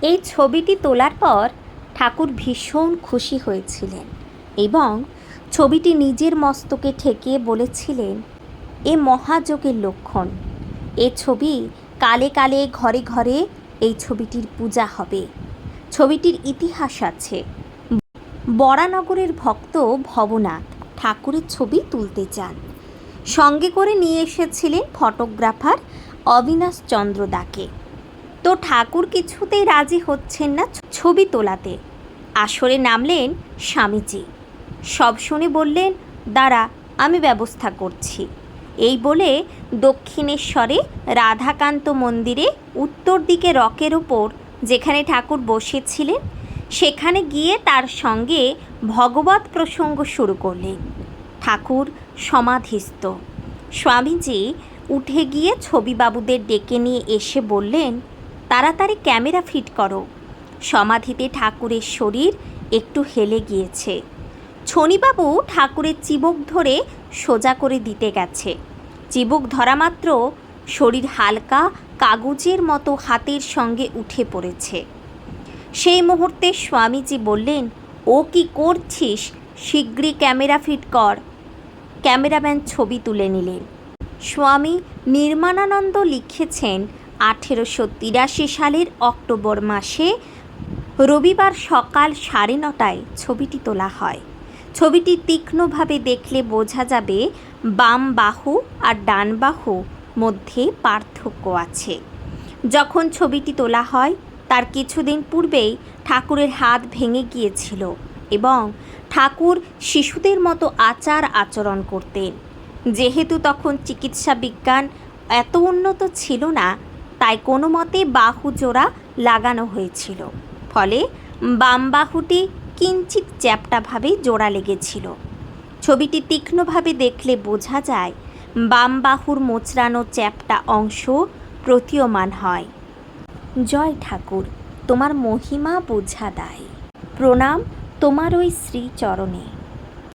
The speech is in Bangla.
এই ছবিটি তোলার পর ঠাকুর ভীষণ খুশি হয়েছিলেন এবং ছবিটি নিজের মস্তকে ঠেকিয়ে বলেছিলেন, এ মহাযোগের লক্ষণ। এ ছবি কালে কালে ঘরে ঘরে এই ছবিটির পূজা হবে। ছবিটির ইতিহাস আছে। বরানগরের ভক্ত ভবনাথ ঠাকুরের ছবি তুলতে চান, সঙ্গে করে নিয়ে এসেছিলেন ফটোগ্রাফার অবিনাশ চন্দ্র দাকে। তো ঠাকুর কিছুতেই রাজি হচ্ছেন না ছবি তোলাতে। আসরে নামলেন স্বামীজি। সব শুনে বললেন, দাঁড়া, আমি ব্যবস্থা করছি। এই বলে দক্ষিণেশ্বরে রাধাকান্ত মন্দিরে উত্তর দিকে রকের ওপর যেখানে ঠাকুর বসেছিলেন সেখানে গিয়ে তার সঙ্গে ভগবত প্রসঙ্গ শুরু করলেন। ঠাকুর সমাধিস্থ। স্বামীজি উঠে গিয়ে ছবিবাবুদের ডেকে নিয়ে এসে বললেন, তাড়াতাড়ি ক্যামেরা ফিট করো। সমাধিতে ঠাকুরের শরীর একটু হেলে গিয়েছে। ছনিবাবু ঠাকুরের চিবুক ধরে সোজা করে দিতে গেছে। চিবুক ধরা মাত্র শরীর হালকা কাগজের মতো হাতের সঙ্গে উঠে পড়েছে। সেই মুহূর্তে স্বামীজি বললেন, ও কি করছিস, শীঘ্রই ক্যামেরা ফিট কর। ক্যামেরাম্যান ছবি তুলে নিলেন। স্বামী নির্মানানন্দ লিখেছেন, 1883 সালের অক্টোবর মাসে রবিবার সকাল 9:30টায় ছবিটি তোলা হয়। ছবিটি তীক্ষ্ণভাবে দেখলে বোঝা যাবে বাম বাহু আর ডান বাহু মধ্যে পার্থক্য আছে। যখন ছবিটি তোলা হয় তার কিছুদিন পূর্বেই ঠাকুরের হাত ভেঙে গিয়েছিল এবং ঠাকুর শিশুদের মতো আচার আচরণ করতেন। যেহেতু তখন চিকিৎসা বিজ্ঞান এত উন্নত ছিল না, তাই কোনো মতে বাহু জোড়া লাগানো হয়েছিল। ফলে বাম বাহুটি কিঞ্চিত চ্যাপ্টাভাবে জোড়া লেগেছিল। ছবিটি তীক্ষ্ণভাবে দেখলে বোঝা যায় বাম বাহুর মোচড়ানো চ্যাপ্টা অংশ প্রতীয়মান হয়। জয় ঠাকুর, তোমার মহিমা বোঝা দায়। প্রণাম তোমার ওই শ্রীচরণে।